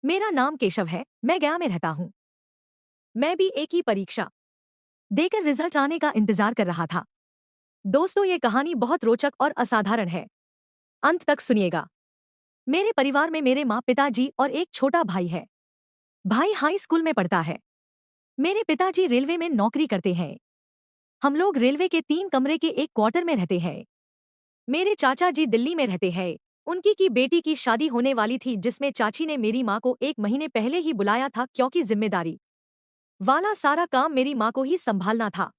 मेरा नाम केशव है, मैं गया में रहता हूँ। मैं भी एक ही परीक्षा देकर रिजल्ट आने का इंतजार कर रहा था। दोस्तों, ये कहानी बहुत रोचक और असाधारण है। अंत तक सुनिएगा। मेरे परिवार में मेरे माँ, पिताजी और एक छोटा भाई है। भाई हाई स्कूल में पढ़ता है। मेरे पिताजी रेलवे में नौकरी करते हैं। हम लोग रेलवे के 3 कमरे के एक क्वार्टर में रहते हैं। मेरे चाचा जी दिल्ली में रहते हैं। उनकी की बेटी की शादी होने वाली थी, जिसमें चाची ने मेरी माँ को 1 महीने पहले ही बुलाया था, क्योंकि जिम्मेदारी वाला सारा काम मेरी माँ को ही संभालना था।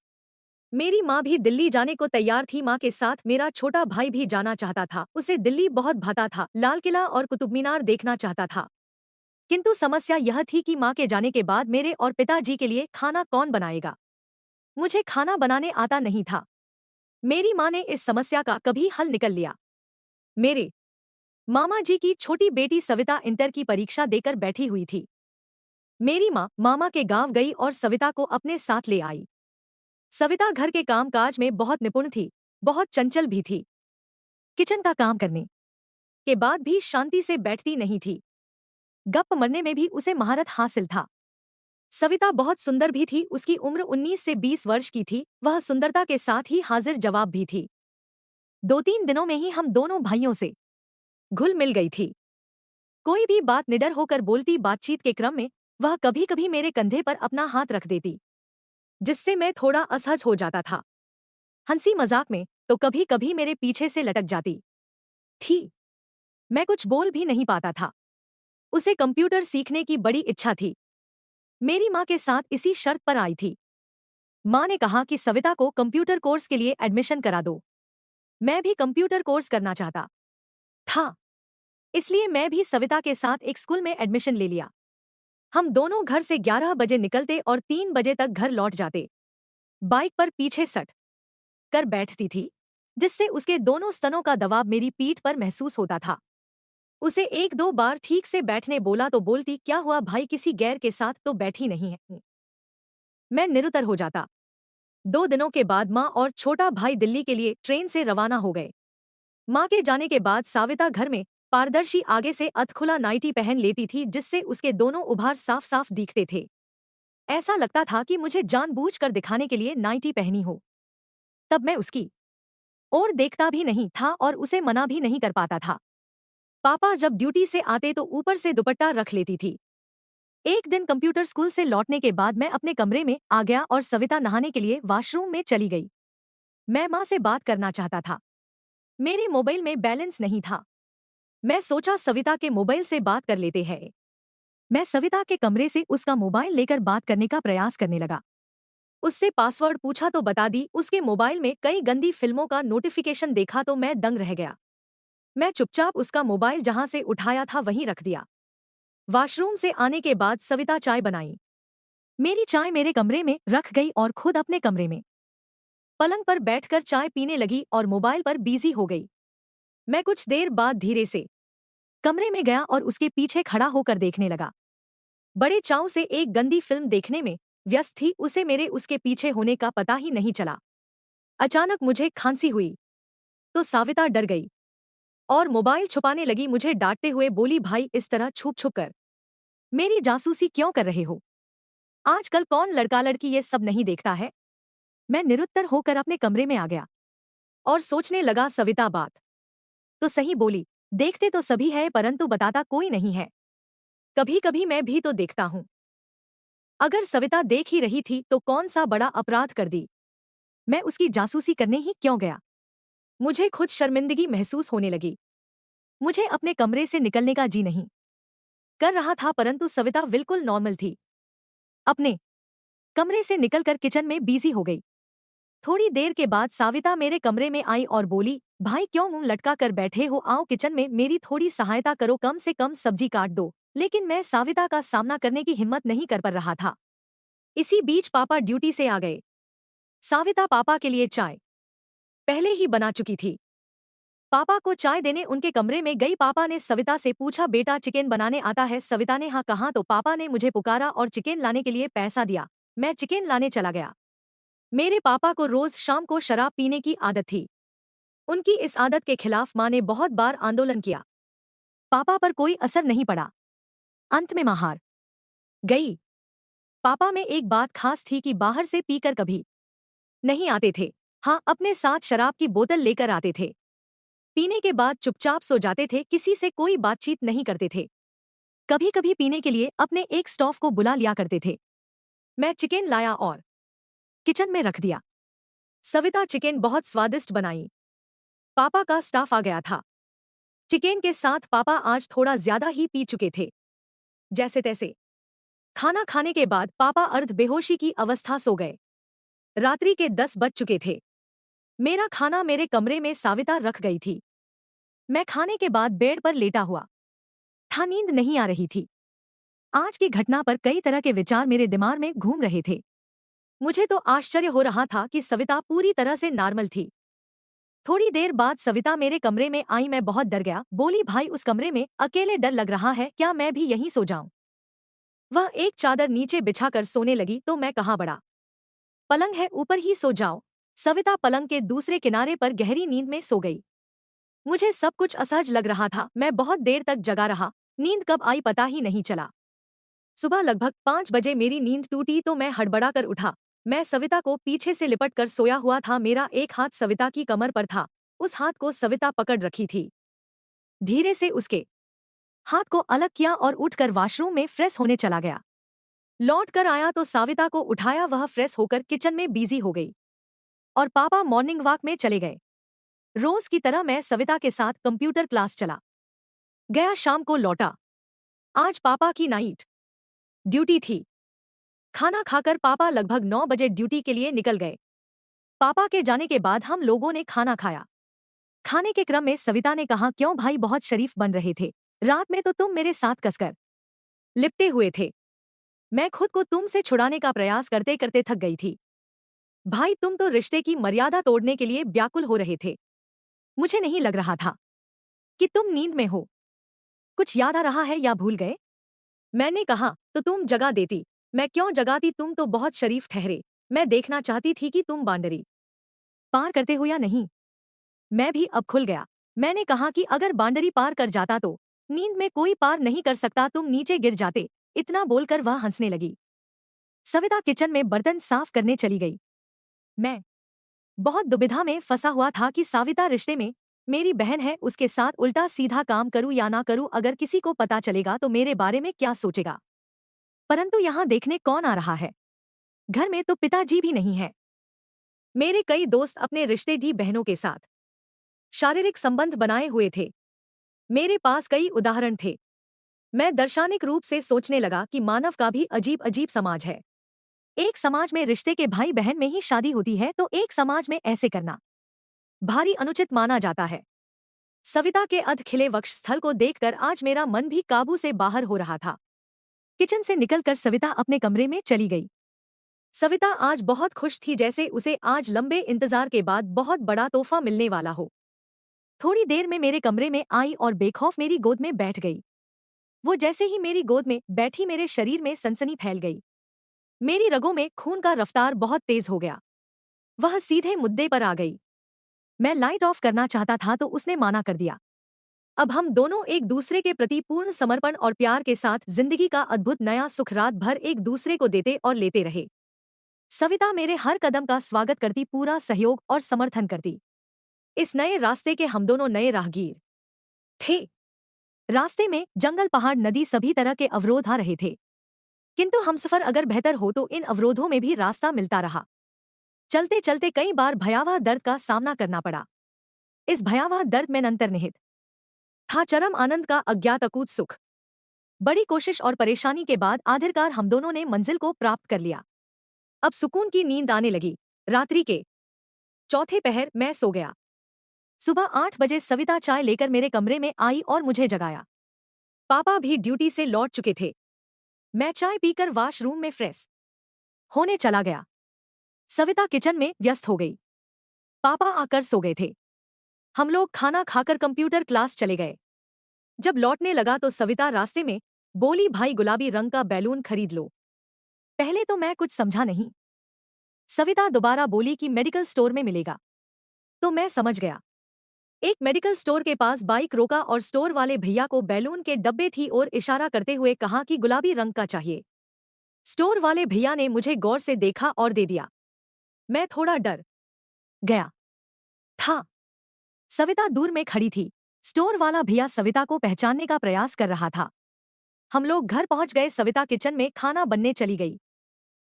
मेरी माँ भी दिल्ली जाने को तैयार थी। माँ के साथ मेरा छोटा भाई भी जाना चाहता था। उसे दिल्ली बहुत भाता था, लाल किला और कुतुब मीनार देखना चाहता था। किंतु समस्या यह थी कि माँ के जाने के बाद मेरे और पिताजी के लिए खाना कौन बनाएगा। मुझे खाना बनाने आता नहीं था। मेरी माँ ने इस समस्या का कभी हल निकल लिया। मेरे मामा जी की छोटी बेटी सविता इंटर की परीक्षा देकर बैठी हुई थी। मेरी माँ मामा के गांव गई और सविता को अपने साथ ले आई। सविता घर के कामकाज में बहुत निपुण थी, बहुत चंचल भी थी। किचन का काम करने के बाद भी शांति से बैठती नहीं थी। गप मरने में भी उसे महारत हासिल था। सविता बहुत सुंदर भी थी। उसकी उम्र 19 से 20 वर्ष की थी। वह सुंदरता के साथ ही हाजिर जवाब भी थी। 2-3 दिनों में ही हम दोनों भाइयों से घुल मिल गई थी। कोई भी बात निडर होकर बोलती। बातचीत के क्रम में वह कभी कभी मेरे कंधे पर अपना हाथ रख देती, जिससे मैं थोड़ा असहज हो जाता था। हंसी मजाक में तो कभी कभी मेरे पीछे से लटक जाती थी। मैं कुछ बोल भी नहीं पाता था। उसे कंप्यूटर सीखने की बड़ी इच्छा थी। मेरी माँ के साथ इसी शर्त पर आई थी। माँ ने कहा कि सविता को कंप्यूटर कोर्स के लिए एडमिशन करा दो। मैं भी कंप्यूटर कोर्स करना चाहता था, इसलिए मैं भी सविता के साथ एक स्कूल में एडमिशन ले लिया। हम दोनों घर से 11 बजे निकलते और 3 बजे तक घर लौट जाते। बाइक पर पीछे सट कर बैठती थी, जिससे उसके दोनों स्तनों का दबाव मेरी पीठ पर महसूस होता था। उसे 1-2 बार ठीक से बैठने बोला तो बोलती, क्या हुआ भाई, किसी गैर के साथ तो बैठी नहीं है। मैं निरुत्तर हो जाता। 2 दिनों के बाद माँ और छोटा भाई दिल्ली के लिए ट्रेन से रवाना हो गए। माँ के जाने के बाद साविता घर में पारदर्शी आगे से अधखुला नाइटी पहन लेती थी, जिससे उसके दोनों उभार साफ साफ दिखते थे। ऐसा लगता था कि मुझे जानबूझकर दिखाने के लिए नाइटी पहनी हो। तब मैं उसकी ओर देखता भी नहीं था और उसे मना भी नहीं कर पाता था। पापा जब ड्यूटी से आते तो ऊपर से दुपट्टा रख लेती थी। एक दिन कंप्यूटर स्कूल से लौटने के बाद मैं अपने कमरे में आ गया और सविता नहाने के लिए वॉशरूम में चली गई। मैं माँ से बात करना चाहता था। मेरे मोबाइल में बैलेंस नहीं था। मैं सोचा सविता के मोबाइल से बात कर लेते हैं। मैं सविता के कमरे से उसका मोबाइल लेकर बात करने का प्रयास करने लगा। उससे पासवर्ड पूछा तो बता दी। उसके मोबाइल में कई गंदी फिल्मों का नोटिफिकेशन देखा तो मैं दंग रह गया। मैं चुपचाप उसका मोबाइल जहां से उठाया था वहीं रख दिया। वॉशरूम से आने के बाद सविता चाय बनाई। मेरी चाय मेरे कमरे में रख गई और खुद अपने कमरे में पलंग पर बैठकर चाय पीने लगी और मोबाइल पर बिजी हो गई। मैं कुछ देर बाद धीरे से कमरे में गया और उसके पीछे खड़ा होकर देखने लगा। बड़े चाव से एक गंदी फिल्म देखने में व्यस्त थी। उसे मेरे उसके पीछे होने का पता ही नहीं चला। अचानक मुझे खांसी हुई तो साविता डर गई और मोबाइल छुपाने लगी। मुझे डांटते हुए बोली, भाई इस तरह छुप छुप कर मेरी जासूसी क्यों कर रहे हो? आजकल कौन लड़का लड़की ये सब नहीं देखता है। मैं निरुत्तर होकर अपने कमरे में आ गया और सोचने लगा, सविता बात तो सही बोली। देखते तो सभी है परंतु बताता कोई नहीं है। कभी कभी मैं भी तो देखता हूँ। अगर सविता देख ही रही थी तो कौन सा बड़ा अपराध कर दी। मैं उसकी जासूसी करने ही क्यों गया? मुझे खुद शर्मिंदगी महसूस होने लगी। मुझे अपने कमरे से निकलने का जी नहीं कर रहा था, परंतु सविता बिल्कुल नॉर्मल थी। अपने कमरे से निकलकर किचन में बिजी हो गई। थोड़ी देर के बाद साविता मेरे कमरे में आई और बोली, भाई क्यों मुंह लटका कर बैठे हो, आओ किचन में मेरी थोड़ी सहायता करो, कम से कम सब्जी काट दो। लेकिन मैं साविता का सामना करने की हिम्मत नहीं कर पा रहा था। इसी बीच पापा ड्यूटी से आ गए। साविता पापा के लिए चाय पहले ही बना चुकी थी। पापा को चाय देने उनके कमरे में गई। पापा ने सविता से पूछा, बेटा चिकन बनाने आता है? सविता ने हाँ कहा तो पापा ने मुझे पुकारा और चिकन लाने के लिए पैसा दिया। मैं चिकन लाने चला गया। मेरे पापा को रोज शाम को शराब पीने की आदत थी। उनकी इस आदत के खिलाफ मां ने बहुत बार आंदोलन किया। पापा पर कोई असर नहीं पड़ा। अंत में मैं हार गई। पापा में एक बात खास थी कि बाहर से पीकर कभी नहीं आते थे। हाँ, अपने साथ शराब की बोतल लेकर आते थे। पीने के बाद चुपचाप सो जाते थे, किसी से कोई बातचीत नहीं करते थे। कभी कभी पीने के लिए अपने एक स्टॉफ को बुला लिया करते थे। मैं चिकन लाया और किचन में रख दिया। सविता चिकन बहुत स्वादिष्ट बनाई। पापा का स्टाफ आ गया था। चिकन के साथ पापा आज थोड़ा ज्यादा ही पी चुके थे। जैसे तैसे खाना खाने के बाद पापा अर्ध बेहोशी की अवस्था सो गए। रात्रि के 10 बज चुके थे। मेरा खाना मेरे कमरे में साविता रख गई थी। मैं खाने के बाद बेड पर लेटा हुआ था, नींद नहीं आ रही थी। आज की घटना पर कई तरह के विचार मेरे दिमाग में घूम रहे थे। मुझे तो आश्चर्य हो रहा था कि सविता पूरी तरह से नॉर्मल थी। थोड़ी देर बाद सविता मेरे कमरे में आई। मैं बहुत डर गया। बोली, भाई उस कमरे में अकेले डर लग रहा है, क्या मैं भी यहीं सो जाऊं? वह एक चादर नीचे बिछाकर सोने लगी तो मैं कहा, बड़ा पलंग है, ऊपर ही सो जाओ। सविता पलंग के दूसरे किनारे पर गहरी नींद में सो गई। मुझे सब कुछ असहज लग रहा था। मैं बहुत देर तक जगा रहा। नींद कब आई पता ही नहीं चला। सुबह लगभग 5 बजे मेरी नींद टूटी तो मैं हड़बड़ा कर उठा। मैं सविता को पीछे से लिपट कर सोया हुआ था। मेरा एक हाथ सविता की कमर पर था। उस हाथ को सविता पकड़ रखी थी। धीरे से उसके हाथ को अलग किया और उठकर वॉशरूम में फ्रेश होने चला गया। लौट कर आया तो सविता को उठाया। वह फ्रेश होकर किचन में बिजी हो गई और पापा मॉर्निंग वॉक में चले गए। रोज की तरह मैं सविता के साथ कंप्यूटर क्लास चला गया। शाम को लौटा। आज पापा की नाइट ड्यूटी थी। खाना खाकर पापा लगभग 9 बजे ड्यूटी के लिए निकल गए। पापा के जाने के बाद हम लोगों ने खाना खाया। खाने के क्रम में सविता ने कहा, क्यों भाई, बहुत शरीफ बन रहे थे। रात में तो तुम मेरे साथ कसकर लिपटे हुए थे। मैं खुद को तुमसे छुड़ाने का प्रयास करते करते थक गई थी। भाई, तुम तो रिश्ते की मर्यादा तोड़ने के लिए व्याकुल हो रहे थे। मुझे नहीं लग रहा था कि तुम नींद में हो। कुछ याद आ रहा है या भूल गए? मैंने कहा, तो तुम जगा देती। मैं क्यों जगाती, तुम तो बहुत शरीफ ठहरे। मैं देखना चाहती थी कि तुम बाउंड्री पार करते हो या नहीं। मैं भी अब खुल गया। मैंने कहा कि अगर बाउंड्री पार कर जाता तो नींद में कोई पार नहीं कर सकता, तुम नीचे गिर जाते। इतना बोलकर वह हंसने लगी। सविता किचन में बर्तन साफ करने चली गई। मैं बहुत दुविधा में फंसा हुआ था कि सविता रिश्ते में मेरी बहन है, उसके साथ उल्टा सीधा काम करूं या ना करूं। अगर किसी को पता चलेगा तो मेरे बारे में क्या सोचेगा। परंतु यहाँ देखने कौन आ रहा है? घर में तो पिताजी भी नहीं है। मेरे कई दोस्त अपने रिश्ते दी बहनों के साथ शारीरिक संबंध बनाए हुए थे। मेरे पास कई उदाहरण थे। मैं दर्शनिक रूप से सोचने लगा कि मानव का भी अजीब अजीब समाज है। एक समाज में रिश्ते के भाई बहन में ही शादी होती है तो एक समाज में ऐसे करना भारी अनुचित माना जाता है। सविता के अध खिले वक्ष स्थल को देखकर आज मेरा मन भी काबू से बाहर हो रहा था। किचन से निकलकर सविता अपने कमरे में चली गई। सविता आज बहुत खुश थी, जैसे उसे आज लंबे इंतजार के बाद बहुत बड़ा तोहफा मिलने वाला हो। थोड़ी देर में मेरे कमरे में आई और बेखौफ मेरी गोद में बैठ गई। वो जैसे ही मेरी गोद में बैठी मेरे शरीर में सनसनी फैल गई। मेरी रगों में खून का रफ्तार बहुत तेज हो गया। वह सीधे मुद्दे पर आ गई। मैं लाइट ऑफ करना चाहता था तो उसने माना कर दिया। अब हम दोनों एक दूसरे के प्रति पूर्ण समर्पण और प्यार के साथ जिंदगी का अद्भुत नया सुख रात भर एक दूसरे को देते और लेते रहे। सविता मेरे हर कदम का स्वागत करती, पूरा सहयोग और समर्थन करती। इस नए रास्ते के हम दोनों नए राहगीर थे। रास्ते में जंगल, पहाड़, नदी, सभी तरह के अवरोध आ रहे थे, किंतु हमसफर अगर बेहतर हो तो इन अवरोधों में भी रास्ता मिलता रहा। चलते चलते कई बार भयावह दर्द का सामना करना पड़ा। इस भयावह दर्द में अंतर्निहित था चरम आनंद का अज्ञात अकूत सुख। बड़ी कोशिश और परेशानी के बाद आखिरकार हम दोनों ने मंजिल को प्राप्त कर लिया। अब सुकून की नींद आने लगी। रात्रि के चौथे पहर मैं सो गया। सुबह 8 बजे सविता चाय लेकर मेरे कमरे में आई और मुझे जगाया। पापा भी ड्यूटी से लौट चुके थे। मैं चाय पीकर वॉशरूम में फ्रेश होने चला गया। सविता किचन में व्यस्त हो गई। पापा आकर सो गए थे। हम लोग खाना खाकर कंप्यूटर क्लास चले गए। जब लौटने लगा तो सविता रास्ते में बोली, भाई गुलाबी रंग का बैलून खरीद लो। पहले तो मैं कुछ समझा नहीं। सविता दोबारा बोली कि मेडिकल स्टोर में मिलेगा। तो मैं समझ गया। एक मेडिकल स्टोर के पास बाइक रोका और स्टोर वाले भैया को बैलून के डब्बे थी और इशारा करते हुए कहा कि गुलाबी रंग का चाहिए। स्टोर वाले भैया ने मुझे गौर से देखा और दे दिया। मैं थोड़ा डर गया था। सविता दूर में खड़ी थी। स्टोर वाला भैया सविता को पहचानने का प्रयास कर रहा था। हम लोग घर पहुंच गए। सविता किचन में खाना बनने चली गई।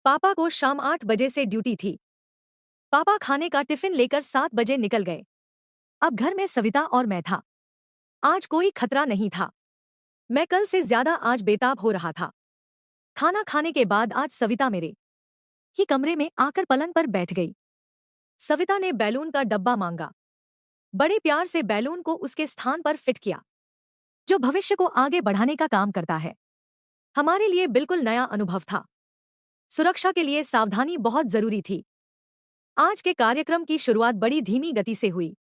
पापा को शाम 8 बजे से ड्यूटी थी। पापा खाने का टिफिन लेकर 7 बजे निकल गए। अब घर में सविता और मैं था। आज कोई खतरा नहीं था। मैं कल से ज्यादा आज बेताब हो रहा था। खाना खाने के बाद आज सविता मेरे ही कमरे में आकर पलंग पर बैठ गई। सविता ने बैलून का डब्बा मांगा। बड़े प्यार से बैलून को उसके स्थान पर फिट किया, जो भविष्य को आगे बढ़ाने का काम करता है। हमारे लिए बिल्कुल नया अनुभव था। सुरक्षा के लिए सावधानी बहुत जरूरी थी। आज के कार्यक्रम की शुरुआत बड़ी धीमी गति से हुई,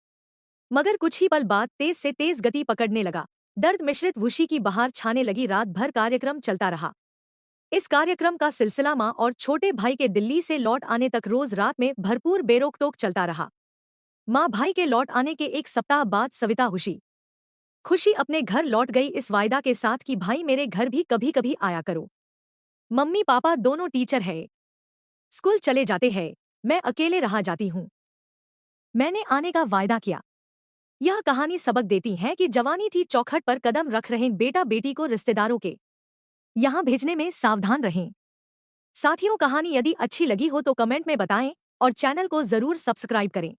मगर कुछ ही पल बाद तेज से तेज गति पकड़ने लगा। दर्द मिश्रित खुशी की बहार छाने लगी। रात भर कार्यक्रम चलता रहा। इस कार्यक्रम का सिलसिला माँ और छोटे भाई के दिल्ली से लौट आने तक रोज रात में भरपूर बेरोक-टोक चलता रहा। माँ भाई के लौट आने के एक सप्ताह बाद सविता खुशी अपने घर लौट गई, इस वायदा के साथ कि भाई मेरे घर भी कभी कभी आया करो। मम्मी पापा दोनों टीचर है, स्कूल चले जाते हैं, मैं अकेले रहा जाती हूँ। मैंने आने का वायदा किया। यह कहानी सबक देती है कि जवानी थी चौखट पर कदम रख रहे बेटा बेटी को रिश्तेदारों के यहाँ भेजने में सावधान रहें। साथियों, कहानी यदि अच्छी लगी हो तो कमेंट में बताएं और चैनल को जरूर सब्सक्राइब करें।